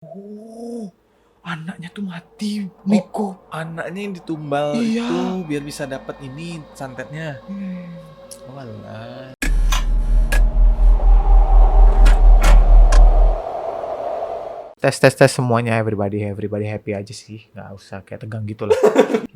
Oh, anaknya tuh mati, Oh, Miko. anaknya yang ditumbal Iya. itu biar bisa dapat ini santetnya. Hmm. Walah. Tes semuanya, everybody happy aja sih, nggak usah kayak tegang gitu lah.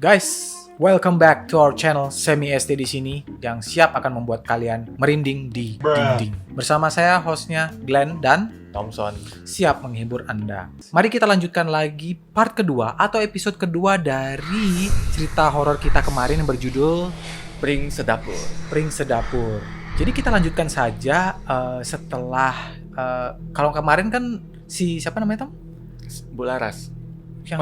Guys, welcome back to our channel Semi SD di sini yang siap akan membuat kalian merinding di dinding. Bersama saya hostnya Glenn dan Thompson. siap menghibur Anda. Mari kita lanjutkan lagi part kedua atau episode kedua dari cerita horor kita kemarin yang berjudul Pring sedapur. Pring Sedapur. Jadi kita lanjutkan saja setelah kalau kemarin kan si siapa namanya Tom? Bu Laras. Yang,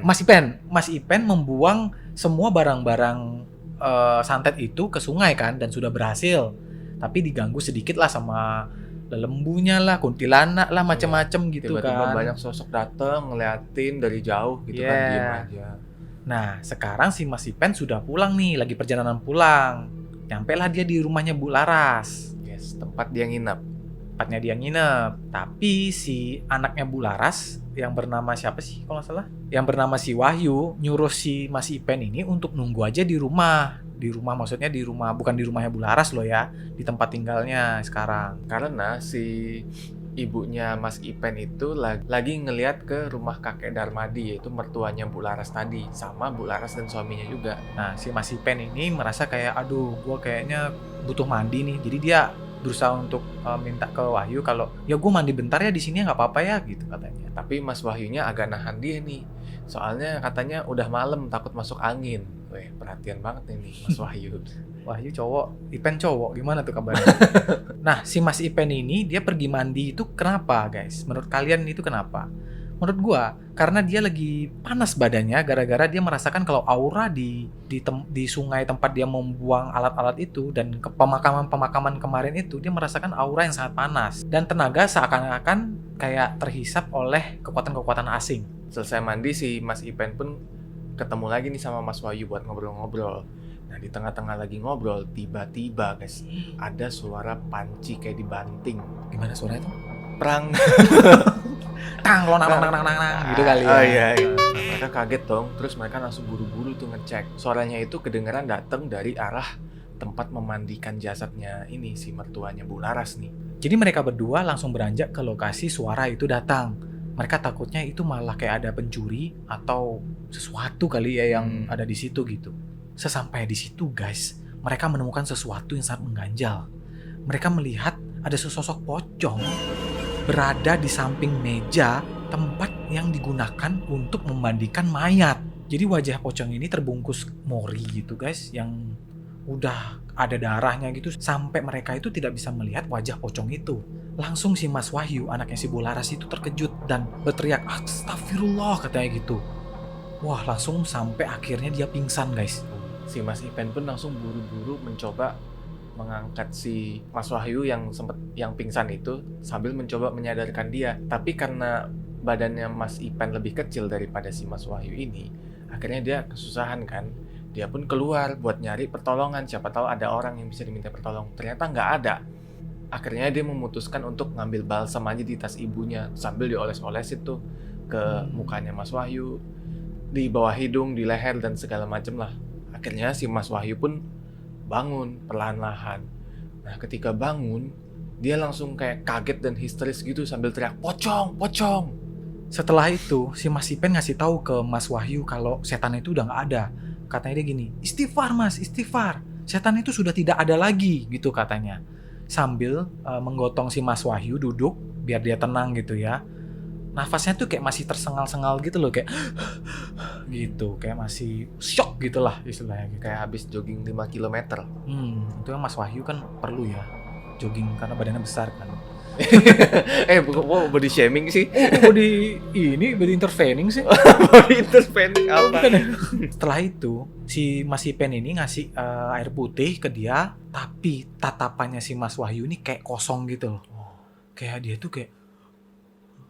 Mas Ipen. Mas Ipen membuang semua barang-barang santet itu ke sungai kan dan sudah berhasil. Tapi diganggu sedikit lah sama lelembunya lah, kuntilanak lah, macam-macam gitu Tiba-tiba kan. banyak sosok datang ngeliatin dari jauh gitu kan, Yeah. diem aja. Nah, sekarang si Mas Ipen sudah pulang nih, lagi perjalanan pulang. Nyampelah dia di rumahnya Bu Laras. Yes, tempat dia nginep. Tempatnya dia nginep. Tapi si anaknya Bu Laras yang bernama siapa sih kalau nggak salah? Yang bernama si Wahyu nyuruh si Mas Ipen ini untuk nunggu aja di rumah. Di rumah maksudnya di rumah, bukan di rumahnya Bu Laras loh ya, di tempat tinggalnya sekarang. Karena si ibunya Mas Ipen itu lagi ngeliat ke rumah kakek Darmadi, yaitu mertuanya Bu Laras tadi, sama Bu Laras dan suaminya juga. Nah, si Mas Ipen ini merasa kayak, aduh, gue kayaknya butuh mandi nih. Jadi dia berusaha untuk minta ke Wahyu kalau, ya gue mandi bentar ya di sini nggak apa-apa ya gitu katanya. Tapi Mas Wahyunya agak nahan dia nih. Soalnya katanya udah malam takut masuk angin. Weh, perhatian banget nih Mas Wahyu. Wahyu cowok, Ipen cowok, gimana tuh kabarnya? Nah, si Mas Ipen ini dia pergi mandi itu kenapa, guys? Menurut kalian itu kenapa? Menurut gua, karena dia lagi panas badannya gara-gara dia merasakan kalau aura di sungai tempat dia membuang alat-alat itu dan ke pemakaman kemarin itu dia merasakan aura yang sangat panas dan tenaga seakan-akan kayak terhisap oleh kekuatan-kekuatan asing. Selesai mandi si Mas Ipen pun ketemu lagi nih sama Mas Wahyu buat ngobrol-ngobrol. Nah, di tengah-tengah lagi ngobrol, tiba-tiba guys, ada suara panci kayak dibanting. Gimana suaranya itu? Perang. Tang, lonang, nang, nang, nang, nang, gitu kali ya. Oh iya, iya. Nah, mereka kaget dong, terus mereka langsung buru-buru tuh ngecek. Suaranya itu kedengeran datang dari arah tempat memandikan jasadnya ini, si mertuanya Bu Laras nih. Jadi mereka berdua langsung beranjak ke lokasi suara itu datang. Mereka takutnya itu malah kayak ada pencuri atau sesuatu kali ya yang ada di situ gitu. Sesampai di situ guys, mereka menemukan sesuatu yang sangat mengganjal. Mereka melihat ada sesosok pocong berada di samping meja tempat yang digunakan untuk memandikan mayat. Jadi wajah pocong ini terbungkus mori gitu guys, yang udah ada darahnya gitu sampai mereka itu tidak bisa melihat wajah pocong itu. Langsung si Mas Wahyu, anaknya si Bu Laras itu terkejut dan berteriak, "Astagfirullah," katanya gitu. Wah, langsung sampai akhirnya dia pingsan guys. Si Mas Ipen pun langsung buru-buru mencoba mengangkat si Mas Wahyu yang pingsan itu sambil mencoba menyadarkan dia. Tapi karena badannya Mas Ipen lebih kecil daripada si Mas Wahyu ini, akhirnya dia kesusahan kan. Dia pun keluar buat nyari pertolongan, siapa tahu ada orang yang bisa diminta pertolongan. Ternyata nggak ada. Akhirnya dia memutuskan untuk ngambil balsam aja di tas ibunya sambil dioles-olesin tuh ke mukanya Mas Wahyu, di bawah hidung, di leher dan segala macem lah. Akhirnya si Mas Wahyu pun bangun perlahan-lahan. Nah, ketika bangun, dia langsung kayak kaget dan histeris gitu sambil teriak, "Pocong, pocong!" Setelah itu, si Mas Ipen ngasih tahu ke Mas Wahyu kalau setan itu udah nggak ada. Katanya dia gini, "Istighfar Mas, istighfar. Setan itu sudah tidak ada lagi," gitu katanya. Sambil menggotong si Mas Wahyu duduk biar dia tenang gitu ya. Nafasnya tuh kayak masih tersengal-sengal gitu loh, kayak gitu, kayak masih shock gitulah istilahnya gitu. Kayak habis jogging 5 km. Itu kan Mas Wahyu kan perlu ya jogging karena badannya besar kan. Body shaming sih. Body intervening sih. Body intervening apa? Bukan ya? Setelah itu si Mas Ipen ini ngasih air putih ke dia, tapi tatapannya si Mas Wahyu ini kayak kosong gitu loh. Kayak dia tuh kayak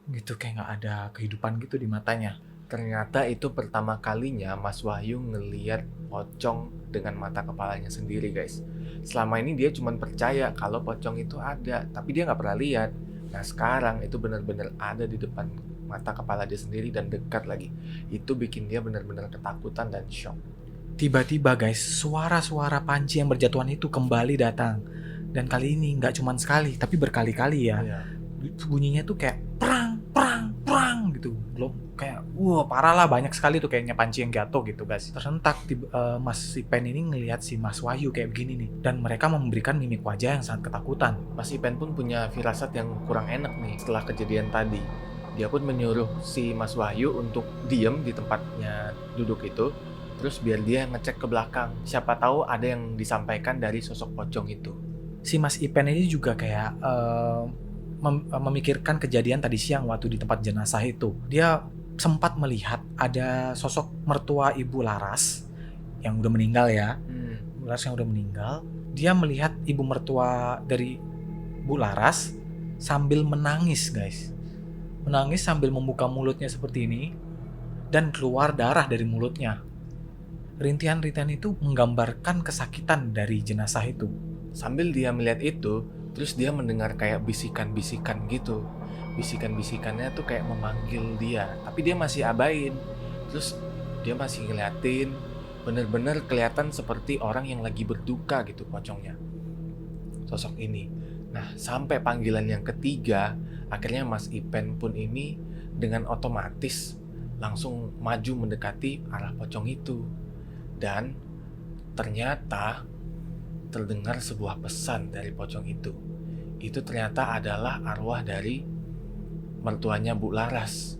gitu, kayak nggak ada kehidupan gitu di matanya. Ternyata itu pertama kalinya Mas Wahyu ngeliat pocong dengan mata kepalanya sendiri, guys. Selama ini dia cuma percaya kalau pocong itu ada, tapi dia nggak pernah lihat. Nah, sekarang itu benar-benar ada di depan mata kepala dia sendiri dan dekat lagi. Itu bikin dia benar-benar ketakutan dan shock. Tiba-tiba guys, suara-suara panci yang berjatuhan itu kembali datang. Dan kali ini nggak cuma sekali, tapi berkali-kali ya. Iya. Bunyinya tuh kayak perang, perang, perang gitu. Belum kayak, wah parah lah, banyak sekali tuh kayaknya panci yang jatuh gitu guys. Tersentak Mas Ipen ini ngelihat si Mas Wahyu kayak begini nih. Dan mereka memberikan mimik wajah yang sangat ketakutan. Mas Ipen pun punya firasat yang kurang enak nih setelah kejadian tadi. Dia pun menyuruh si Mas Wahyu untuk diem di tempatnya duduk itu. Terus biar dia ngecek ke belakang. Siapa tahu ada yang disampaikan dari sosok pocong itu. Si Mas Ipen ini juga kayak memikirkan kejadian tadi siang waktu di tempat jenazah itu. Dia sempat melihat ada sosok mertua Ibu Laras yang udah meninggal ya. Ibu Laras yang udah meninggal. Dia melihat ibu mertua dari Bu Laras sambil menangis guys. Menangis sambil membuka mulutnya seperti ini dan keluar darah dari mulutnya. Rintihan-rintihan itu menggambarkan kesakitan dari jenazah itu. Sambil dia melihat itu, terus dia mendengar kayak bisikan-bisikan gitu. Bisikan-bisikannya tuh kayak memanggil dia, tapi dia masih abain. Terus dia masih ngeliatin, bener-bener kelihatan seperti orang yang lagi berduka gitu pocongnya. Sosok ini. Nah, sampai panggilan yang ketiga, akhirnya Mas Ipen pun ini dengan otomatis langsung maju mendekati arah pocong itu. Dan ternyata terdengar sebuah pesan dari pocong itu. Itu ternyata adalah arwah dari mertuanya Bu Laras.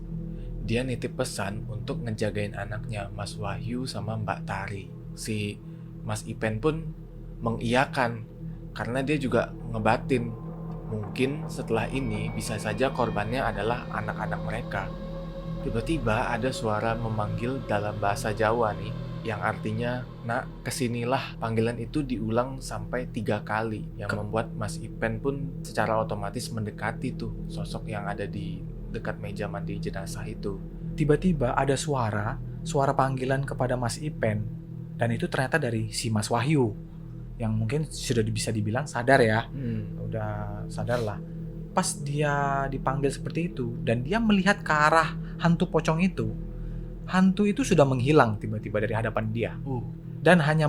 Dia nitip pesan untuk ngejagain anaknya Mas Wahyu sama Mbak Tari. Si Mas Ipen pun mengiyakan karena dia juga ngebatin mungkin setelah ini bisa saja korbannya adalah anak-anak mereka. Tiba-tiba ada suara memanggil dalam bahasa Jawa nih, yang artinya, "Nak, kesinilah." Panggilan itu diulang sampai 3 kali, yang membuat Mas Ipen pun secara otomatis mendekati tuh sosok yang ada di dekat meja mandi jenazah itu. Tiba-tiba ada suara panggilan kepada Mas Ipen, dan itu ternyata dari si Mas Wahyu, yang mungkin sudah bisa dibilang sadar ya, udah sadar lah. Pas dia dipanggil seperti itu, dan dia melihat ke arah hantu pocong itu, hantu itu sudah menghilang tiba-tiba dari hadapan dia. Dan hanya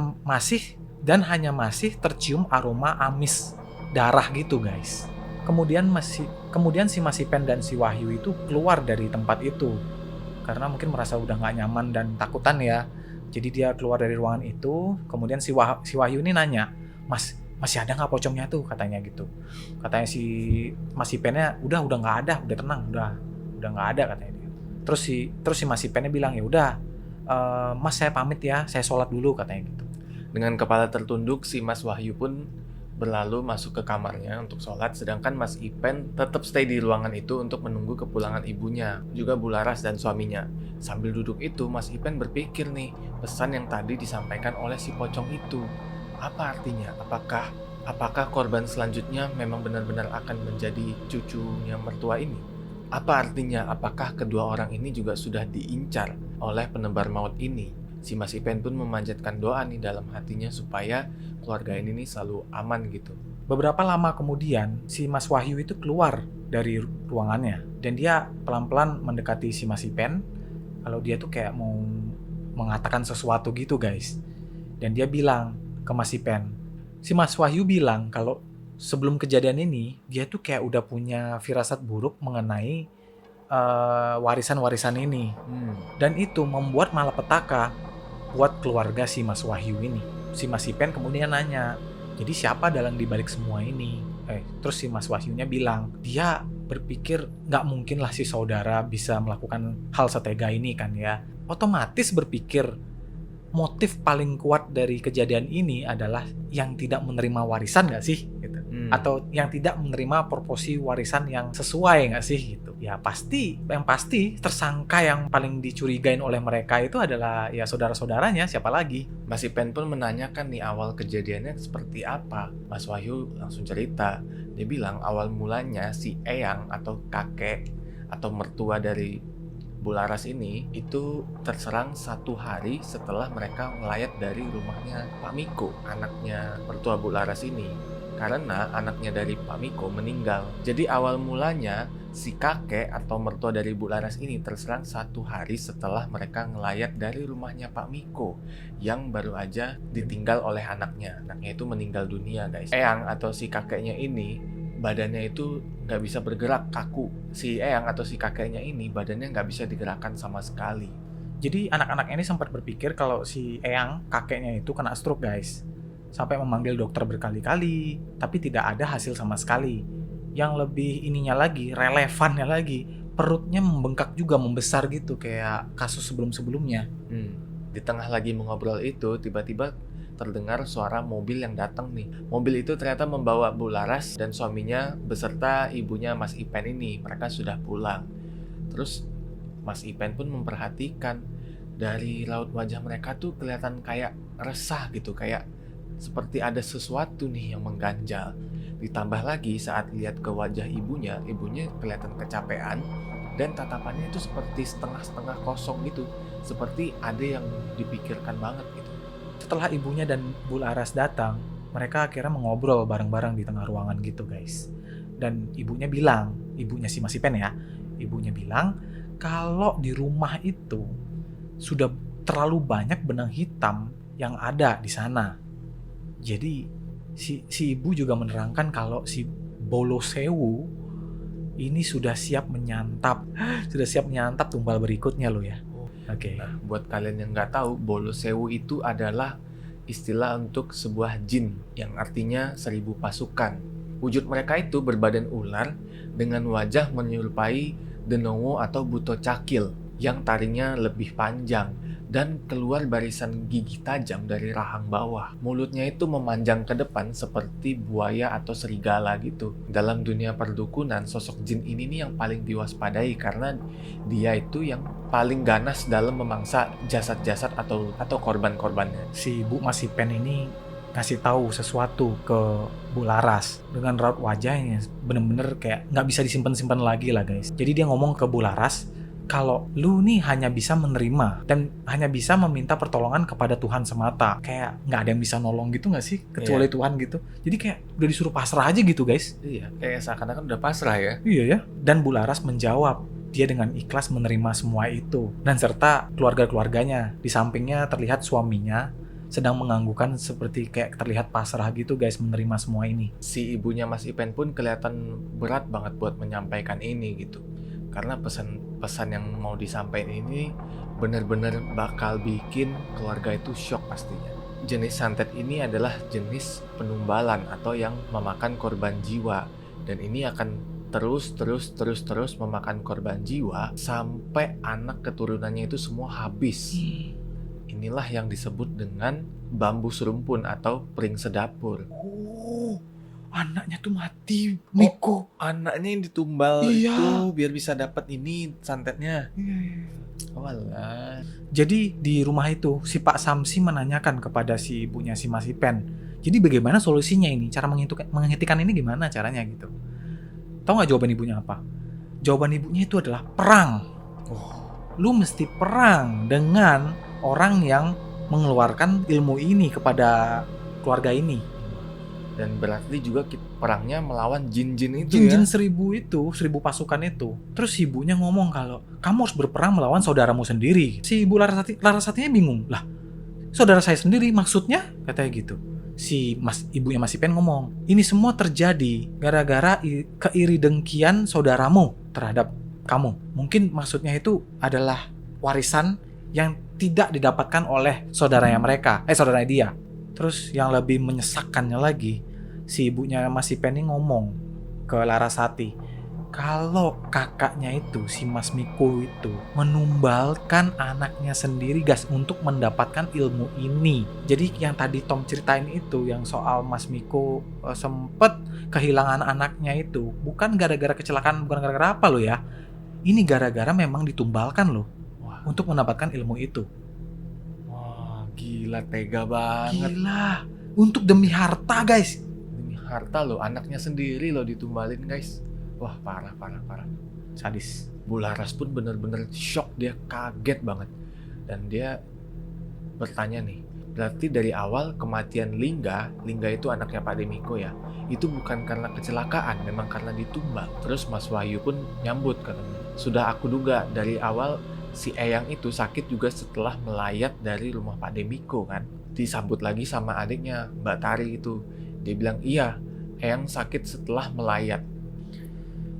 masih tercium aroma amis darah gitu guys. Kemudian si Mas Ipen dan si Wahyu itu keluar dari tempat itu karena mungkin merasa udah nggak nyaman dan takutan ya. Jadi dia keluar dari ruangan itu. Kemudian si Wahyu ini nanya, "Mas, masih ada nggak pocongnya tuh?" katanya gitu. Katanya si Mas Ipennya udah nggak ada, udah tenang, udah nggak ada katanya dia. Terus si Mas Ipennya bilang, "Ya udah, Mas saya pamit ya, saya sholat dulu," katanya gitu. Dengan kepala tertunduk, si Mas Wahyu pun berlalu masuk ke kamarnya untuk sholat, sedangkan Mas Ipen tetap stay di ruangan itu untuk menunggu kepulangan ibunya, juga Bu Laras dan suaminya. Sambil duduk itu, Mas Ipen berpikir nih, pesan yang tadi disampaikan oleh si pocong itu. Apa artinya? Apakah korban selanjutnya memang benar-benar akan menjadi cucunya mertua ini? Apa artinya? Apakah kedua orang ini juga sudah diincar oleh penebar maut ini? Si Mas Ipen pun memanjatkan doa nih dalam hatinya supaya keluarga ini nih selalu aman gitu. Beberapa lama kemudian, si Mas Wahyu itu keluar dari ruangannya. Dan dia pelan-pelan mendekati si Mas Ipen. Kalau dia tuh kayak mau mengatakan sesuatu gitu guys. Dan dia bilang ke Mas Ipen. Si Mas Wahyu bilang kalau sebelum kejadian ini, dia tuh kayak udah punya firasat buruk mengenai warisan-warisan ini. Dan itu membuat malapetaka buat keluarga si Mas Wahyu ini. Si Mas Ipen kemudian nanya, "Jadi siapa dalang dibalik semua ini?" Terus si Mas Wahyunya bilang, dia berpikir nggak mungkin lah si saudara bisa melakukan hal setega ini kan ya. Otomatis berpikir motif paling kuat dari kejadian ini adalah yang tidak menerima warisan nggak sih? Gitu. Atau yang tidak menerima proporsi warisan yang sesuai nggak sih? Gitu. Ya yang pasti tersangka yang paling dicurigain oleh mereka itu adalah ya saudara-saudaranya, siapa lagi? Mas Ipen pun menanyakan nih awal kejadiannya seperti apa. Mas Wahyu langsung cerita. Dia bilang awal mulanya si Eyang atau kakek atau mertua dari Bu Laras ini itu terserang 1 hari setelah mereka melayat dari rumahnya Pak Miko, anaknya mertua Bu Laras ini. karena anaknya dari Pak Miko meninggal. Jadi awal mulanya si kakek atau mertua dari Bu Laras ini terserang 1 hari setelah mereka ngelayat dari rumahnya Pak Miko yang baru aja ditinggal oleh anaknya. Anaknya itu meninggal dunia, guys. Eyang atau si kakeknya ini badannya itu nggak bisa bergerak, kaku. Si Eyang atau si kakeknya ini badannya nggak bisa digerakkan sama sekali. Jadi anak-anak ini sempat berpikir kalau si Eyang, kakeknya itu kena stroke guys. Sampai memanggil dokter berkali-kali, tapi tidak ada hasil sama sekali. Yang lebih ininya lagi, relevannya lagi, perutnya membengkak juga, membesar gitu kayak kasus sebelum-sebelumnya. Di tengah lagi mengobrol itu, tiba-tiba terdengar suara mobil yang datang nih. Mobil itu ternyata membawa Bu Laras dan suaminya beserta ibunya Mas Ipen ini. Mereka sudah pulang. Terus Mas Ipen pun memperhatikan dari raut wajah mereka tuh kelihatan kayak resah gitu, kayak seperti ada sesuatu nih yang mengganjal. Ditambah lagi saat lihat ke wajah ibunya kelihatan kecapean dan tatapannya itu seperti setengah-setengah kosong gitu, seperti ada yang dipikirkan banget gitu. Setelah ibunya dan Bu Laras datang, mereka akhirnya mengobrol bareng-bareng di tengah ruangan gitu guys. Dan ibunya si Mas Ipen ya, ibunya bilang kalau di rumah itu sudah terlalu banyak benang hitam yang ada di sana. Jadi si ibu juga menerangkan kalau si Bolo Sewu ini sudah siap menyantap tumbal berikutnya loh ya. Oke. Nah, buat kalian yang nggak tahu, Bolo Sewu itu adalah istilah untuk sebuah jin yang artinya 1000 pasukan. Wujud mereka itu berbadan ular dengan wajah menyerupai Denowo atau Buto Cakil yang taringnya lebih panjang dan keluar barisan gigi tajam dari rahang bawah. Mulutnya itu memanjang ke depan seperti buaya atau serigala gitu. Dalam dunia perdukunan, sosok jin ini nih yang paling diwaspadai karena dia itu yang paling ganas dalam memangsa jasad-jasad atau korban-korbannya. Si Bu Mas Ipen ini ngasih tahu sesuatu ke Bu Laras dengan raut wajahnya bener-bener kayak nggak bisa disimpan-simpan lagi lah guys. Jadi dia ngomong ke Bu Laras kalau lu nih hanya bisa menerima dan hanya bisa meminta pertolongan kepada Tuhan semata. Kayak nggak ada yang bisa nolong gitu nggak sih kecuali Tuhan gitu. Jadi kayak udah disuruh pasrah aja gitu guys. Iya, kayak seakan-akan udah pasrah ya. Iya ya. Dan Bu Laras menjawab dia dengan ikhlas menerima semua itu dan serta keluarga-keluarganya. Di sampingnya terlihat suaminya sedang menganggukkan seperti kayak terlihat pasrah gitu guys menerima semua ini. Si ibunya Mas Ipen pun kelihatan berat banget buat menyampaikan ini gitu. Karena pesan-pesan yang mau disampaikan ini benar-benar bakal bikin keluarga itu shock pastinya. Jenis santet ini adalah jenis penumbalan atau yang memakan korban jiwa. Dan ini akan terus memakan korban jiwa sampai anak keturunannya itu semua habis. Inilah yang disebut dengan bambu serumpun atau pring sedapur. Oh, anaknya tuh mati, Miko. Anaknya yang ditumbal Iya. itu biar bisa dapat ini santetnya. Iya. Walah. Jadi di rumah itu si Pak Samsi menanyakan kepada si ibunya si Mas Ipen. Jadi bagaimana solusinya ini? Cara menghentikan ini gimana caranya gitu? Tahu nggak jawaban ibunya apa? Jawaban ibunya itu adalah perang. Lu mesti perang dengan orang yang mengeluarkan ilmu ini kepada keluarga ini. Dan berarti juga perangnya melawan jin-jin itu Jin-jin ya. 1000 pasukan itu. Terus ibunya ngomong kalau kamu harus berperang melawan saudaramu sendiri. Si ibu Larasatinya bingung. Lah, saudara saya sendiri maksudnya? Katanya gitu. Ibunya Mas Ipen ngomong, ini semua terjadi gara-gara keiri dengkian saudaramu terhadap kamu. Mungkin maksudnya itu adalah warisan yang tidak didapatkan oleh saudaranya dia. Terus yang lebih menyesakkannya lagi, si ibunya Mas Ipen ini ngomong ke Larasati, kalau kakaknya itu, si Mas Miko itu, menumbalkan anaknya sendiri guys untuk mendapatkan ilmu ini. Jadi yang tadi Tom ceritain itu, yang soal Mas Miko sempet kehilangan anaknya itu, bukan gara-gara kecelakaan, bukan gara-gara apa loh ya. Ini gara-gara memang ditumbalkan loh. Untuk mendapatkan ilmu itu. Wah, gila, tega banget. Gila. Untuk demi harta guys. Demi harta loh, anaknya sendiri loh ditumbalin guys. Wah, parah. Sadis. Bu Laras pun bener-bener shock, dia kaget banget. Dan dia bertanya nih, Berarti dari awal kematian Lingga itu anaknya Pak Demiko ya, itu bukan karena kecelakaan, memang karena ditumbak. Terus Mas Wahyu pun nyambut katanya. Sudah aku duga dari awal si Eyang itu sakit juga setelah melayat dari rumah Pak Demiko kan. Disambut lagi sama adiknya Mbak Tari itu. Dia bilang iya, Eyang sakit setelah melayat.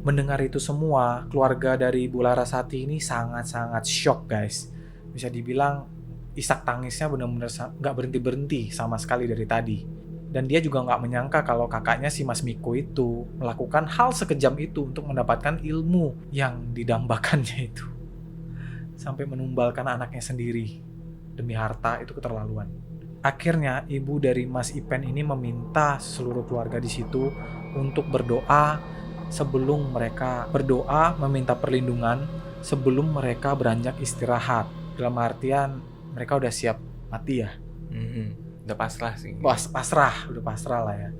Mendengar itu semua, keluarga dari Bu Larasati ini sangat-sangat shock guys. Bisa dibilang isak tangisnya benar-benar nggak berhenti-berhenti sama sekali dari tadi. Dan dia juga nggak menyangka kalau kakaknya si Mas Miko itu melakukan hal sekejam itu untuk mendapatkan ilmu yang didambakannya itu. Sampai menumbalkan anaknya sendiri. Demi harta itu keterlaluan. Akhirnya ibu dari Mas Ipen ini meminta seluruh keluarga di situ untuk berdoa sebelum mereka berdoa meminta perlindungan sebelum mereka beranjak istirahat. Dalam artian mereka udah siap mati ya. Udah pasrah sih. Udah pasrah lah ya.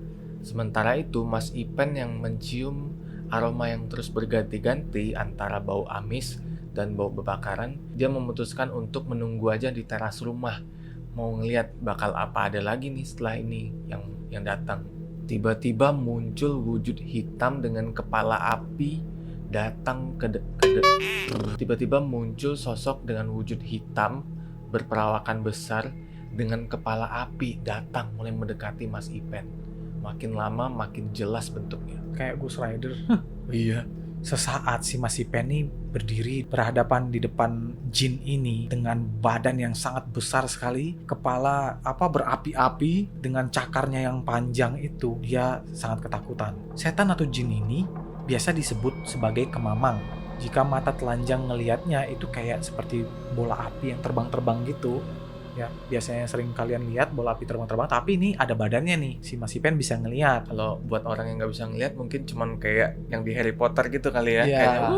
Sementara itu Mas Ipen yang mencium aroma yang terus berganti-ganti antara bau amis dan bau kebakaran, dia memutuskan untuk menunggu aja di teras rumah. Mau ngeliat bakal apa ada lagi nih setelah ini yang datang. Tiba-tiba muncul wujud hitam dengan kepala api datang tiba-tiba muncul sosok dengan wujud hitam berperawakan besar dengan kepala api datang mulai mendekati Mas Ipen. Makin lama makin jelas bentuknya. Kayak Ghost Rider. Iya. Sesaat si Mas Ipen ini berdiri berhadapan di depan jin ini dengan badan yang sangat besar sekali, kepala berapi-api dengan cakarnya yang panjang itu. Dia sangat ketakutan. Setan atau jin ini biasa disebut sebagai kemamang. Jika mata telanjang ngelihatnya itu kayak seperti bola api yang terbang-terbang gitu. Ya, biasanya sering kalian lihat bola api terbang-terbang, tapi ini ada badannya nih. Si Mas Ipen bisa ngelihat. Kalau buat orang yang nggak bisa ngelihat mungkin cuman kayak yang di Harry Potter gitu kali ya. Iya. Kayaknya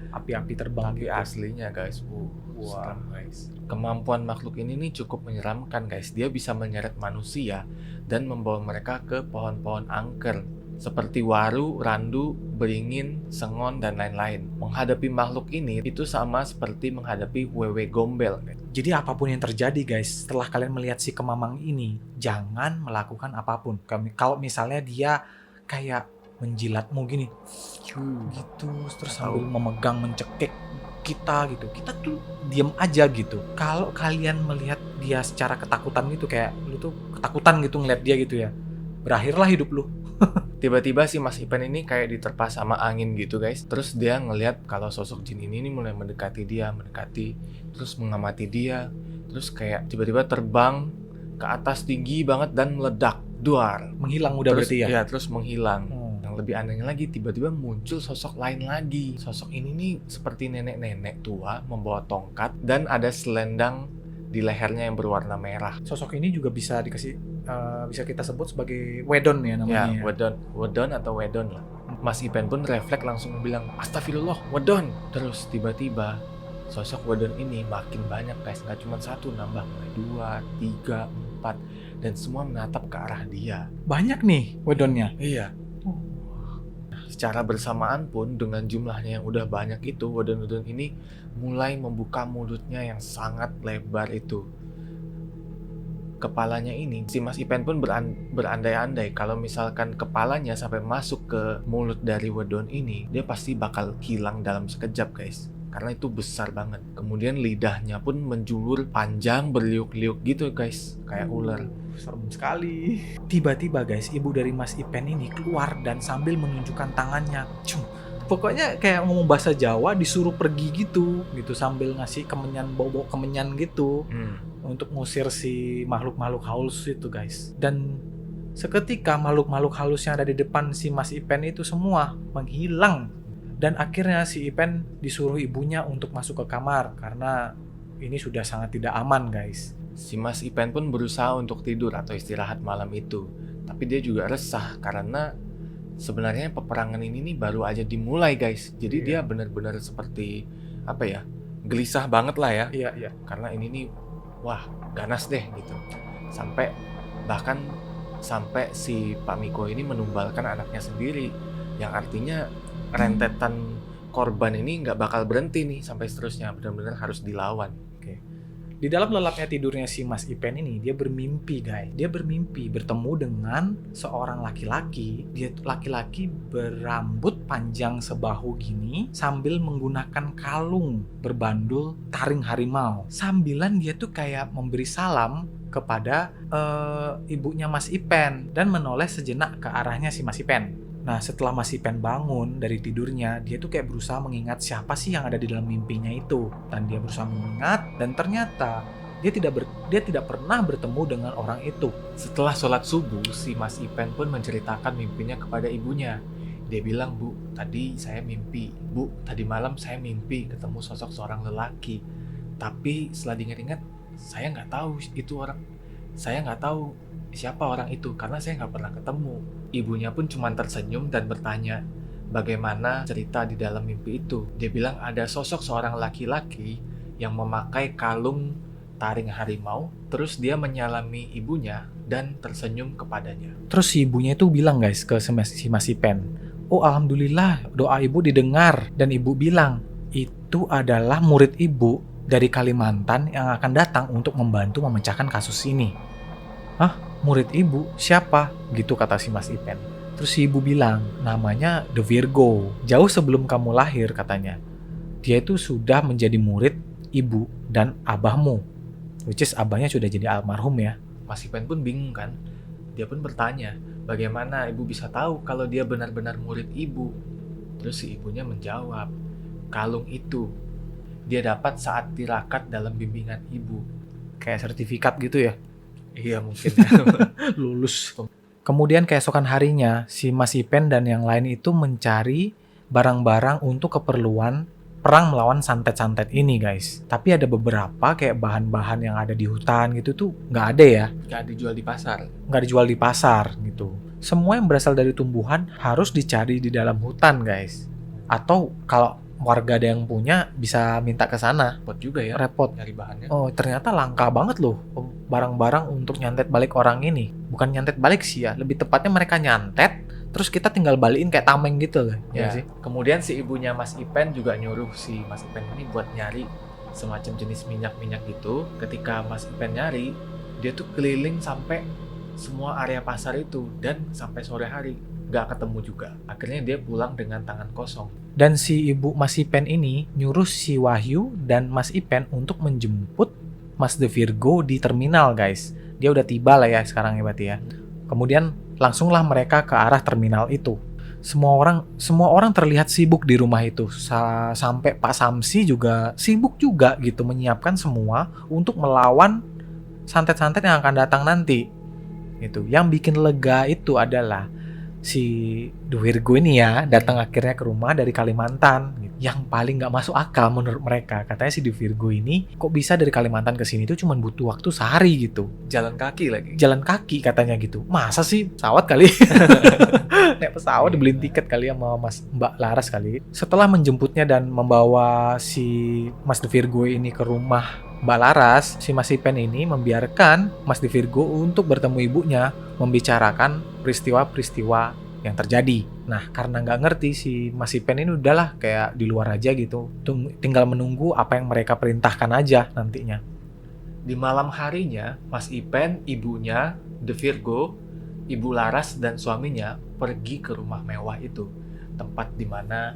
Api-api terbang tapi gitu. aslinya guys. Wah. Seram guys. Kemampuan makhluk ini nih cukup menyeramkan guys. Dia bisa menyeret manusia dan membawa mereka ke pohon-pohon angker seperti waru, randu, beringin, sengon, dan lain-lain. Menghadapi makhluk ini itu sama seperti menghadapi wewe gombel. Jadi apapun yang terjadi guys, setelah kalian melihat si kemamang ini, jangan melakukan apapun. Kalau misalnya dia kayak menjilatmu gini, gitu, terus sambil memegang, mencekik kita gitu, kita tuh diem aja gitu. Kalau kalian melihat dia secara ketakutan gitu, kayak lu tuh ketakutan gitu ngeliat dia gitu ya, berakhirlah hidup lu. Tiba-tiba si Mas Ipen ini kayak diterpa sama angin gitu guys. Terus dia ngelihat kalau sosok jin ini mulai mendekati, terus mengamati dia. Terus kayak tiba-tiba terbang ke atas tinggi banget dan meledak, duar. Menghilang udah Terus, berarti ya? Iya, terus menghilang. Yang lebih anehnya lagi, tiba-tiba muncul sosok lain lagi. Sosok ini nih seperti nenek-nenek tua membawa tongkat dan ada selendang di lehernya yang berwarna merah. Sosok ini juga bisa bisa kita sebut sebagai wedon ya namanya. Ya, wedon atau wedon lah. Mas Ipen pun refleks langsung bilang, astagfirullah, wedon. Terus tiba-tiba sosok wedon ini makin banyak guys, nggak cuma satu, nambah mulai 2, 3, 4, dan semua menatap ke arah dia. Banyak nih wedonnya. Iya. Secara bersamaan pun dengan jumlahnya yang udah banyak itu, wedon-wedon ini mulai membuka mulutnya yang sangat lebar itu. Kepalanya ini, si Mas Ipen pun berandai-andai kalau misalkan kepalanya sampai masuk ke mulut dari wedon ini, dia pasti bakal hilang dalam sekejap guys. Karena itu besar banget. Kemudian lidahnya pun menjulur panjang berliuk-liuk gitu guys, kayak ular. Serem sekali. Tiba-tiba guys, ibu dari Mas Ipen ini keluar dan sambil menunjukkan tangannya. Pokoknya kayak ngomong bahasa Jawa, disuruh pergi gitu sambil ngasih kemenyan, bau-bau kemenyan gitu. Untuk ngusir si makhluk-makhluk halus itu guys. Dan seketika makhluk-makhluk halus yang ada di depan si Mas Ipen itu semua menghilang. Dan akhirnya si Ipen disuruh ibunya untuk masuk ke kamar karena ini sudah sangat tidak aman guys. Si Mas Ipen pun berusaha untuk tidur atau istirahat malam itu. Tapi dia juga resah karena sebenarnya peperangan ini nih baru aja dimulai guys. Jadi dia benar-benar seperti gelisah banget lah ya. Iya. Karena ini nih wah, ganas deh gitu. Sampai si Pak Miko ini menumbalkan anaknya sendiri. Yang artinya rentetan korban ini nggak bakal berhenti nih sampai seterusnya. Benar-benar harus dilawan. Oke. Di dalam lelapnya tidurnya si Mas Ipen ini, dia bermimpi guys. Dia bermimpi bertemu dengan seorang laki-laki. Dia tuh laki-laki berambut panjang sebahu gini sambil menggunakan kalung berbandul taring harimau. Sambilan dia tuh kayak memberi salam kepada ibunya Mas Ipen dan menoleh sejenak ke arahnya si Mas Ipen. Nah, setelah Mas Ipen bangun dari tidurnya, dia tuh kayak berusaha mengingat siapa sih yang ada di dalam mimpinya itu. Dan dia berusaha mengingat, dan ternyata dia tidak pernah bertemu dengan orang itu. Setelah sholat subuh, si Mas Ipen pun menceritakan mimpinya kepada ibunya. Dia bilang, "Bu, tadi saya mimpi. Bu, tadi malam saya mimpi ketemu sosok seorang lelaki. Tapi setelah diingat-ingat, saya nggak tahu itu orang. Saya nggak tahu siapa orang itu karena saya nggak pernah ketemu." Ibunya pun cuma tersenyum dan bertanya, bagaimana cerita di dalam mimpi itu. Dia bilang ada sosok seorang laki-laki yang memakai kalung taring harimau, terus dia menyalami ibunya dan tersenyum kepadanya. Terus si ibunya itu bilang guys ke si Mas Ipen, "Oh alhamdulillah doa ibu didengar." Dan ibu bilang, "Itu adalah murid ibu dari Kalimantan yang akan datang untuk membantu memecahkan kasus ini." "Hah? Murid ibu? Siapa?" Gitu kata si Mas Ipen. Terus si ibu bilang, "Namanya The Virgo. Jauh sebelum kamu lahir," katanya. "Dia itu sudah menjadi murid ibu dan abahmu." Which is abahnya sudah jadi almarhum ya. Mas Ipen pun bingung kan. Dia pun bertanya, bagaimana ibu bisa tahu kalau dia benar-benar murid ibu? Terus si ibunya menjawab, kalung itu dia dapat saat tirakat dalam bimbingan ibu. Kayak sertifikat gitu ya. Iya mungkin. Lulus. Kemudian keesokan harinya, si Mas Ipen dan yang lain itu mencari barang-barang untuk keperluan perang melawan santet-santet ini guys. Tapi ada beberapa kayak bahan-bahan yang ada di hutan gitu tuh nggak ada ya. Nggak dijual di pasar. Nggak dijual di pasar gitu. Semua yang berasal dari tumbuhan harus dicari di dalam hutan guys. Atau kalau warga ada yang punya bisa minta ke sana. Repot juga ya. Repot. Nyari bahannya. Oh, ternyata langka banget loh barang-barang untuk nyantet balik orang ini. Bukan nyantet balik sih ya, lebih tepatnya mereka nyantet, terus kita tinggal balikin kayak tameng gitu loh. Ya, sih? kemudian si ibunya Mas Ipen juga nyuruh si Mas Ipen ini buat nyari semacam jenis minyak-minyak gitu. Ketika Mas Ipen nyari, dia tuh keliling sampai semua area pasar itu dan sampai sore hari nggak ketemu juga. Akhirnya dia pulang dengan tangan kosong. Dan si ibu Mas Ipen ini nyuruh si Wahyu dan Mas Ipen untuk menjemput Mas The Virgo di terminal guys. Dia udah tiba lah ya sekarang ya berarti ya. Kemudian langsunglah mereka ke arah terminal itu. Semua orang terlihat sibuk di rumah itu. Sampai Pak Samsi juga sibuk juga gitu menyiapkan semua untuk melawan santet-santet yang akan datang nanti. Itu. Yang bikin lega itu adalah si The Virgo ini ya datang akhirnya ke rumah dari Kalimantan gitu. Yang paling nggak masuk akal menurut mereka, katanya si The Virgo ini kok bisa dari Kalimantan ke sini tuh cuma butuh waktu sehari gitu. Jalan kaki lagi. Jalan kaki katanya gitu. Masa sih pesawat kali? Naik pesawat dibeliin tiket kali sama Mbak Laras kali. Setelah menjemputnya dan membawa si Mas The Virgo ini ke rumah Mbak Laras, si Mas Ipen ini membiarkan Mas The Virgo untuk bertemu ibunya, membicarakan peristiwa-peristiwa yang terjadi. Nah, karena nggak ngerti si Mas Ipen ini udahlah kayak di luar aja gitu. Tinggal menunggu apa yang mereka perintahkan aja nantinya. Di malam harinya, Mas Ipen, ibunya, The Virgo, Ibu Laras dan suaminya pergi ke rumah mewah itu, tempat di mana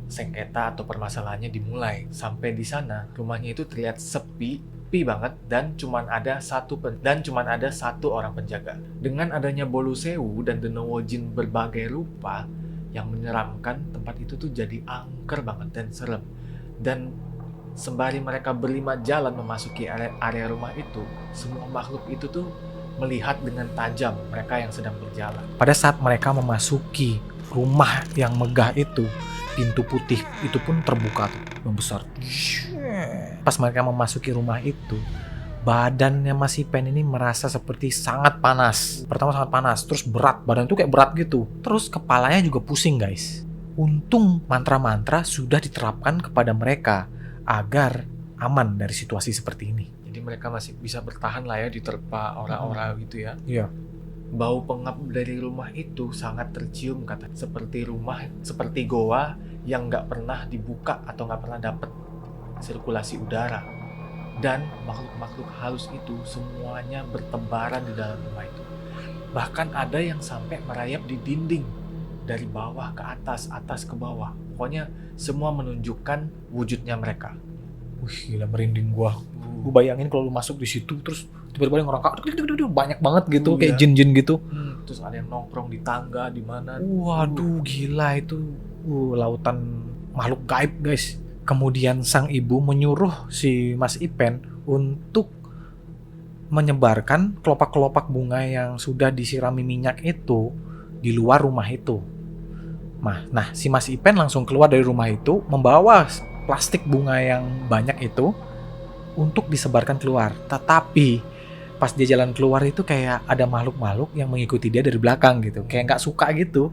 sengketa atau permasalahannya dimulai. Sampai di sana, rumahnya itu terlihat sepi banget dan cuman ada satu orang penjaga. Dengan adanya bolu sewu dan Denowo Jin berbagai rupa yang menyeramkan, tempat itu tuh jadi angker banget dan serem. Dan sembari mereka berlima jalan memasuki area rumah itu, semua makhluk itu tuh melihat dengan tajam mereka yang sedang berjalan. Pada saat mereka memasuki rumah yang megah itu, pintu putih itu pun terbuka tuh, yang besar. Pas mereka memasuki rumah itu, badannya Mas Ipen ini merasa seperti sangat panas. Pertama sangat panas, terus berat, badan itu kayak berat gitu. Terus kepalanya juga pusing guys. Untung mantra-mantra sudah diterapkan kepada mereka agar aman dari situasi seperti ini. Jadi mereka masih bisa bertahan lah ya diterpa ora-ora gitu ya. Iya. Bau pengap dari rumah itu sangat tercium kata, seperti goa yang nggak pernah dibuka atau nggak pernah dapat sirkulasi udara. Dan makhluk-makhluk halus itu semuanya bertebaran di dalam rumah itu. Bahkan ada yang sampai merayap di dinding dari bawah ke atas, atas ke bawah. Pokoknya semua menunjukkan wujudnya mereka. Wih, gila merinding gua. Gue bayangin kalau lu masuk di situ terus tiba-tiba yang ngerangkak banyak banget gitu, kayak Iya. jin-jin gitu. Terus ada yang nongkrong di tangga di mana. Waduh, gila itu. Lautan makhluk gaib, guys. Kemudian sang ibu menyuruh si Mas Ipen untuk menyebarkan kelopak-kelopak bunga yang sudah disirami minyak itu di luar rumah itu. Nah, si Mas Ipen langsung keluar dari rumah itu membawa plastik bunga yang banyak itu untuk disebarkan keluar. Tetapi pas dia jalan keluar itu kayak ada makhluk-makhluk yang mengikuti dia dari belakang gitu. Kayak nggak suka gitu.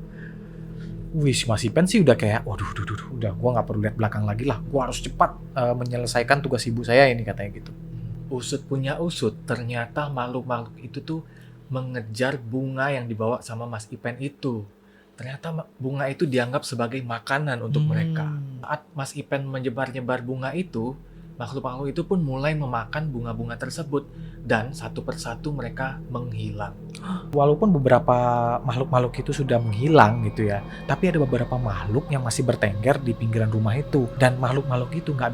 Wih, Mas Ipen sih udah kayak, waduh, udah gua nggak perlu lihat belakang lagi lah. Gua harus cepat menyelesaikan tugas ibu saya ini, katanya gitu. Usut punya usut, ternyata makhluk-makhluk itu tuh mengejar bunga yang dibawa sama Mas Ipen itu. Ternyata bunga itu dianggap sebagai makanan untuk mereka. Saat Mas Ipen menyebar-nyebar bunga itu, makhluk-makhluk itu pun mulai memakan bunga-bunga tersebut dan satu persatu mereka menghilang. Walaupun beberapa makhluk-makhluk itu sudah menghilang gitu ya, tapi ada beberapa makhluk yang masih bertengger di pinggiran rumah itu, dan makhluk-makhluk itu nggak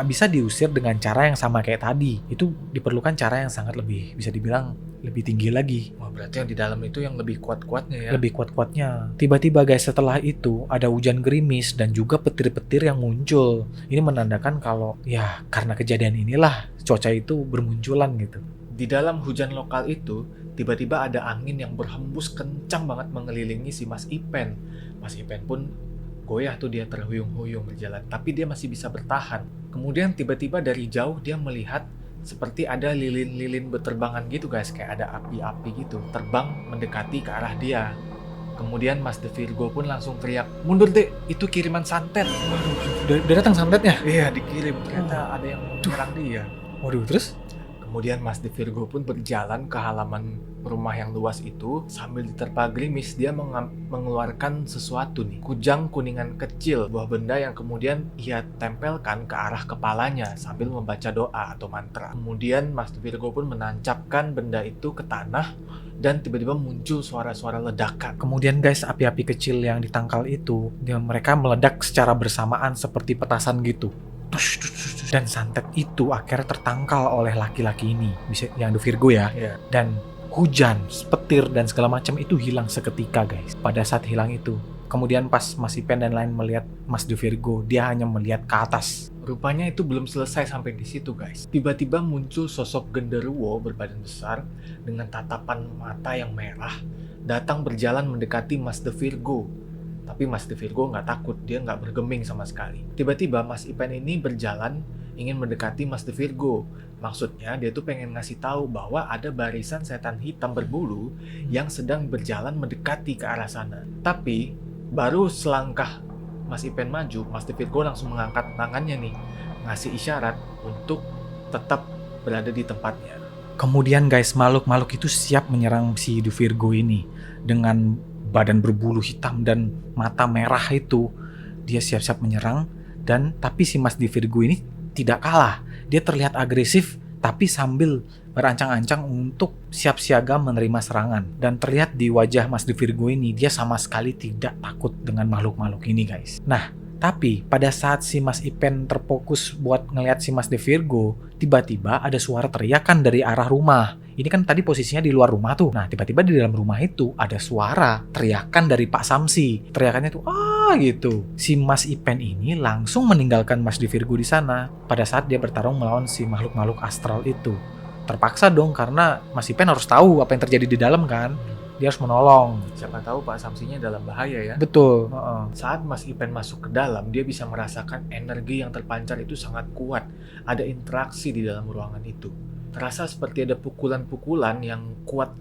bisa diusir dengan cara yang sama kayak tadi. Itu diperlukan cara yang sangat lebih, bisa dibilang lebih tinggi lagi. Wah, berarti yang di dalam itu yang lebih kuat-kuatnya ya. Lebih kuat-kuatnya. Tiba-tiba guys, setelah itu ada hujan gerimis dan juga petir-petir yang muncul. Ini menandakan kalau ya karena kejadian inilah cuaca itu bermunculan gitu. Di dalam hujan lokal itu, tiba-tiba ada angin yang berhembus kencang banget mengelilingi si Mas Ipen. Mas Ipen pun goyah tuh, dia terhuyung-huyung berjalan, tapi dia masih bisa bertahan. Kemudian tiba-tiba dari jauh dia melihat seperti ada lilin-lilin berterbangan gitu guys, kayak ada api-api gitu, terbang mendekati ke arah dia. Kemudian Mas De Virgo pun langsung teriak, "Mundur dek, itu kiriman santet." Udah datang santetnya? Iya, dikirim. Ternyata ada yang menyerang dia. Waduh, terus? Kemudian Mas De Virgo pun berjalan ke halaman rumah yang luas itu. Sambil diterpa gerimis, dia mengeluarkan sesuatu nih. Kujang kuningan kecil, buah benda yang kemudian ia tempelkan ke arah kepalanya sambil membaca doa atau mantra. Kemudian Mas De Virgo pun menancapkan benda itu ke tanah dan tiba-tiba muncul suara-suara ledakan. Kemudian guys, api-api kecil yang ditangkal itu, mereka meledak secara bersamaan seperti petasan gitu. Dan santet itu akhirnya tertangkal oleh laki-laki ini, bisa yang The Virgo ya. Iya. Dan hujan, petir dan segala macam itu hilang seketika guys. Pada saat hilang itu, kemudian pas Mas Ipen dan lain melihat Mas The Virgo, dia hanya melihat ke atas. Rupanya itu belum selesai sampai di situ guys. Tiba-tiba muncul sosok genderuwo berbadan besar dengan tatapan mata yang merah, datang berjalan mendekati Mas The Virgo. Tapi Mas De Virgo nggak takut, dia nggak bergeming sama sekali. Tiba-tiba Mas Ipen ini berjalan ingin mendekati Mas De Virgo. Maksudnya dia tuh pengen ngasih tahu bahwa ada barisan setan hitam berbulu yang sedang berjalan mendekati ke arah sana. Tapi baru selangkah Mas Ipen maju, Mas De Virgo langsung mengangkat tangannya nih, ngasih isyarat untuk tetap berada di tempatnya. Kemudian guys, makhluk-makhluk itu siap menyerang si The Virgo ini dengan badan berbulu hitam dan mata merah itu. Dia siap-siap menyerang, dan tapi si Mas De Virgo ini tidak kalah. Dia terlihat agresif tapi sambil berancang-ancang untuk siap siaga menerima serangan. Dan terlihat di wajah Mas De Virgo ini, dia sama sekali tidak takut dengan makhluk-makhluk ini guys. Nah, tapi pada saat si Mas Ipen terfokus buat ngelihat si Mas De Virgo, tiba-tiba ada suara teriakan dari arah rumah. Ini kan tadi posisinya di luar rumah tuh. Nah, tiba-tiba di dalam rumah itu ada suara teriakan dari Pak Samsi. Teriakannya tuh gitu. Si Mas Ipen ini langsung meninggalkan Mas De Virgo di sana pada saat dia bertarung melawan si makhluk-makhluk astral itu. Terpaksa dong, karena Mas Ipen harus tahu apa yang terjadi di dalam kan. Dia harus menolong. Siapa tahu Pak Samsinya dalam bahaya ya. Betul. Saat Mas Ipen masuk ke dalam, dia bisa merasakan energi yang terpancar itu sangat kuat. Ada interaksi di dalam ruangan itu. Terasa seperti ada pukulan-pukulan yang kuat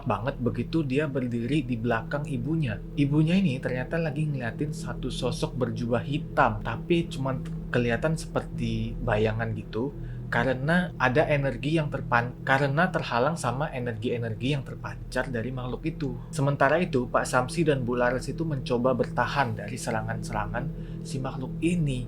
banget begitu dia berdiri di belakang ibunya. Ibunya ini ternyata lagi ngeliatin satu sosok berjubah hitam, tapi cuma kelihatan seperti bayangan gitu. Karena ada energi yang karena terhalang sama energi-energi yang terpancar dari makhluk itu. Sementara itu, Pak Samsi dan Bu Laras itu mencoba bertahan dari serangan-serangan si makhluk ini.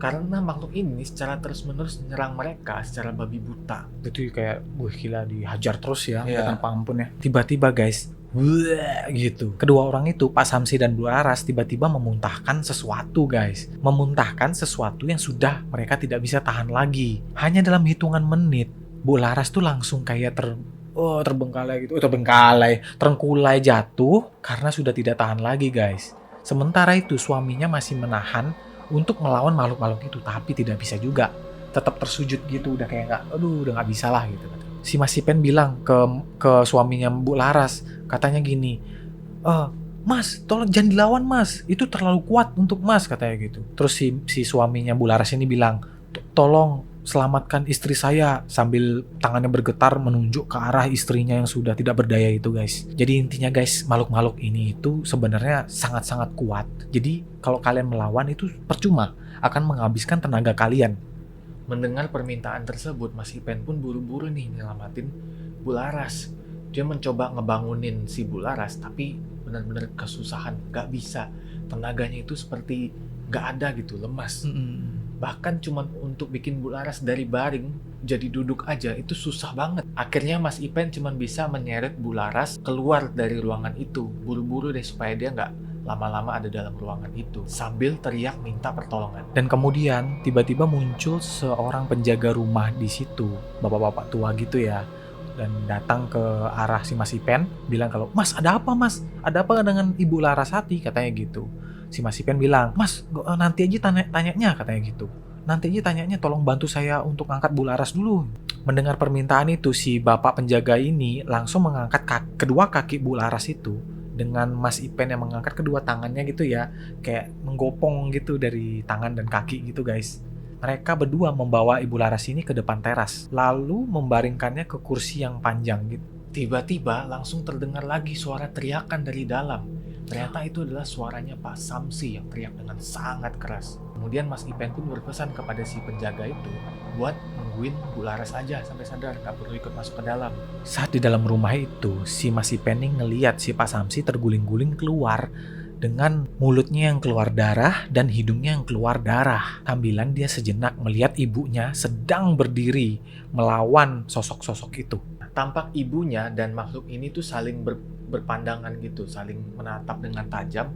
Karena makhluk ini secara terus-menerus menyerang mereka secara babi buta. Itu kayak wah gila, dihajar terus ya, Iya. tanpa ampun ya. Tiba-tiba guys, wah gitu. Kedua orang itu, Pak Samsi dan Bu Laras, tiba-tiba memuntahkan sesuatu guys. Memuntahkan sesuatu yang sudah mereka tidak bisa tahan lagi. Hanya dalam hitungan menit, Bu Laras tuh langsung kayak terengkulai jatuh karena sudah tidak tahan lagi guys. Sementara itu suaminya masih menahan untuk melawan makhluk-makhluk itu, tapi tidak bisa juga. Tetap tersujud gitu, udah kayak udah nggak bisa lah gitu. Si Mas Ipen bilang ke suaminya Bu Laras, katanya gini, Mas, tolong jangan dilawan Mas, itu terlalu kuat untuk Mas, katanya gitu. Terus si suaminya Bu Laras ini bilang, tolong selamatkan istri saya, sambil tangannya bergetar menunjuk ke arah istrinya yang sudah tidak berdaya itu guys. Jadi intinya guys, makhluk-makhluk ini itu sebenarnya sangat-sangat kuat. Jadi kalau kalian melawan itu percuma, akan menghabiskan tenaga kalian. Mendengar permintaan tersebut, Mas Ipen pun buru-buru nih nyelamatin Bu Laras. Dia mencoba ngebangunin si Bu Laras, tapi benar-benar kesusahan, gak bisa. Tenaganya itu seperti gak ada gitu, lemas. Bahkan cuma untuk bikin Bu Laras dari baring jadi duduk aja itu susah banget. Akhirnya Mas Ipen cuma bisa menyeret Bu Laras keluar dari ruangan itu. Buru-buru deh supaya dia nggak lama-lama ada dalam ruangan itu. Sambil teriak minta pertolongan. Dan kemudian tiba-tiba muncul seorang penjaga rumah di situ, bapak-bapak tua gitu ya. Dan datang ke arah si Mas Ipen, bilang kalau, Mas ada apa Mas? Ada apa dengan Ibu Larasati? Katanya gitu. Si Mas Ipen bilang, Mas nanti aja tanyanya, katanya gitu. Nanti aja tanyanya, tolong bantu saya untuk angkat Bu Laras dulu. Mendengar permintaan itu, si bapak penjaga ini langsung mengangkat kedua kaki Bu Laras itu. Dengan Mas Ipen yang mengangkat kedua tangannya gitu ya, kayak menggopong gitu dari tangan dan kaki gitu guys. Mereka berdua membawa Ibu Laras ini ke depan teras, lalu membaringkannya ke kursi yang panjang gitu. Tiba-tiba langsung terdengar lagi suara teriakan dari dalam. Ternyata itu adalah suaranya Pak Samsi yang teriak dengan sangat keras. Kemudian Mas Ipen pun berpesan kepada si penjaga itu buat nungguin Bu Laras aja sampai sadar, gak perlu ikut masuk ke dalam. Saat di dalam rumah itu, si Mas Ipen ini ngeliat si Pak Samsi terguling-guling keluar dengan mulutnya yang keluar darah dan hidungnya yang keluar darah. Sambilan dia sejenak melihat ibunya sedang berdiri melawan sosok-sosok itu. Tampak ibunya dan makhluk ini tuh saling berpandangan gitu, saling menatap dengan tajam,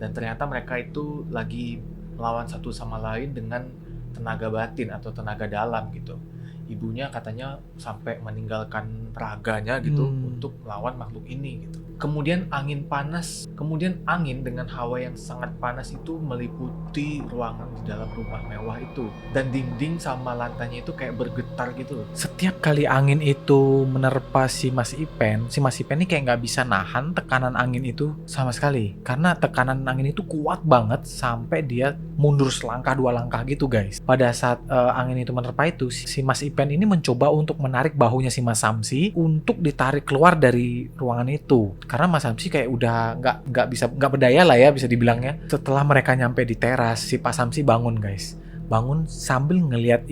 dan ternyata mereka itu lagi melawan satu sama lain dengan tenaga batin atau tenaga dalam gitu. Ibunya katanya sampai meninggalkan raganya gitu untuk melawan makhluk ini gitu. Kemudian angin dengan hawa yang sangat panas itu meliputi ruangan di dalam rumah mewah itu. Dan dinding sama lantainya itu kayak bergetar gitu. Setiap kali angin itu menerpa si Mas Ipen ini kayak nggak bisa nahan tekanan angin itu sama sekali. Karena tekanan angin itu kuat banget sampai dia mundur selangkah dua langkah gitu guys. Pada saat angin itu menerpa itu, si Mas Ipen ini mencoba untuk menarik bahunya si Mas Samsi untuk ditarik keluar dari ruangan itu. Karena Mas Samsi kayak udah nggak berdaya lah ya bisa dibilangnya. Setelah mereka nyampe di teras, si Pak Samsi bangun guys. Bangun sambil ngelihat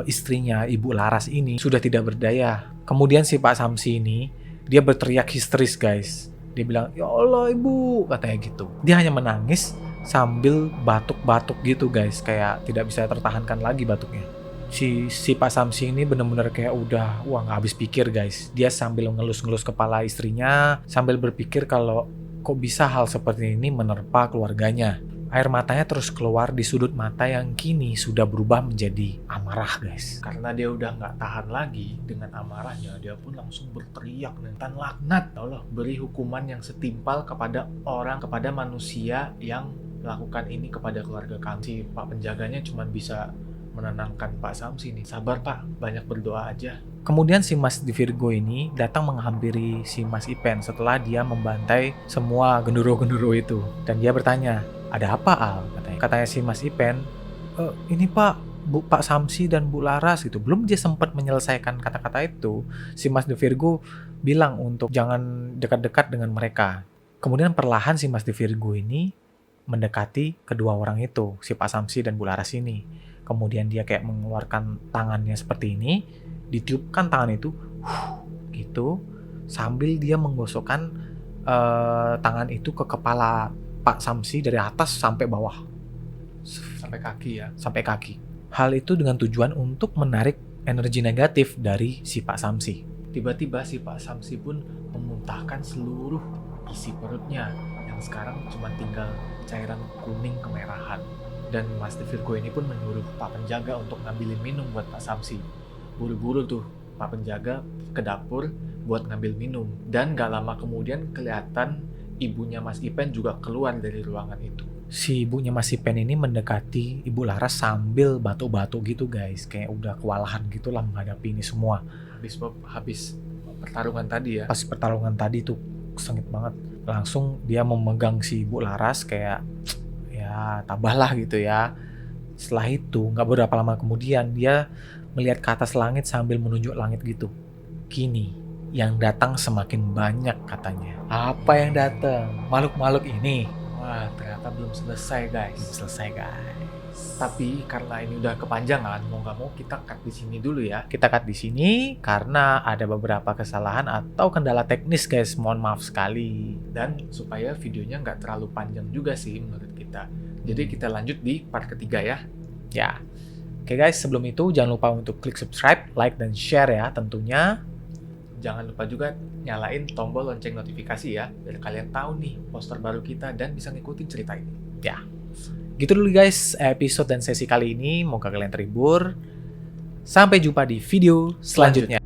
istrinya Ibu Laras ini sudah tidak berdaya. Kemudian si Pak Samsi ini dia berteriak histeris guys. Dia bilang, ya Allah Ibu, katanya gitu. Dia hanya menangis sambil batuk-batuk gitu guys, kayak tidak bisa tertahankan lagi batuknya. Si Pak Samsi ini benar-benar kayak udah nggak habis pikir guys. Dia sambil ngelus-ngelus kepala istrinya sambil berpikir kalau kok bisa hal seperti ini menerpa keluarganya. Air matanya terus keluar di sudut mata yang kini sudah berubah menjadi amarah guys. Karena dia udah nggak tahan lagi dengan amarahnya, dia pun langsung berteriak dan laknat, Allah beri hukuman yang setimpal kepada manusia yang melakukan ini kepada keluarga kami. Si Pak penjaganya cuma bisa menenangkan Pak Samsi nih, sabar Pak, banyak berdoa aja. Kemudian si Mas Di Virgo ini datang menghampiri si Mas Ipen setelah dia membantai semua genduro-genduro itu. Dan dia bertanya, ada apa Al? Katanya si Mas Ipen, ini Pak, Pak Samsi dan Bu Laras gitu. Belum dia sempat menyelesaikan kata-kata itu, si Mas Di Virgo bilang untuk jangan dekat-dekat dengan mereka. Kemudian perlahan si Mas Di Virgo ini mendekati kedua orang itu, si Pak Samsi dan Bu Laras ini. Kemudian dia kayak mengeluarkan tangannya seperti ini, ditiupkan tangan itu, gitu, sambil dia menggosokkan tangan itu ke kepala Pak Samsi dari atas sampai bawah. sampai kaki ya. sampai kaki. Hal itu dengan tujuan untuk menarik energi negatif dari si Pak Samsi. Tiba-tiba si Pak Samsi pun memuntahkan seluruh isi perutnya yang sekarang cuma tinggal cairan kuning kemerahan. Dan Master Virgo ini pun menyuruh Pak Penjaga untuk ngambilin minum buat Pak Samsi. Buru-buru tuh Pak Penjaga ke dapur buat ngambil minum. Dan gak lama kemudian kelihatan ibunya Mas Ipen juga keluar dari ruangan itu. Si ibunya Mas Ipen ini mendekati Ibu Laras sambil batuk-batuk gitu guys. Kayak udah kewalahan gitu lah menghadapi ini semua. Habis pertarungan tadi ya. Pas pertarungan tadi tuh sengit banget. Langsung dia memegang si Ibu Laras kayak ya tabahlah gitu ya. Setelah itu gak beberapa lama kemudian dia melihat ke atas langit sambil menunjuk langit gitu. Kini yang datang semakin banyak katanya. Apa yang datang? Makhluk-makhluk ini. Wah, ternyata belum selesai guys. Selesai guys. Tapi karena ini udah kepanjangan, mau nggak mau kita cut di sini dulu ya. Kita cut di sini karena ada beberapa kesalahan atau kendala teknis guys. Mohon maaf sekali. Dan supaya videonya nggak terlalu panjang juga sih menurut kita. Jadi kita lanjut di part ketiga ya. Ya. Oke guys, sebelum itu jangan lupa untuk klik subscribe, like, dan share ya tentunya. Jangan lupa juga nyalain tombol lonceng notifikasi ya, biar kalian tahu nih poster baru kita dan bisa ngikutin cerita ini. Ya, gitu dulu guys episode dan sesi kali ini. Moga kalian terhibur. Sampai jumpa di video selanjutnya.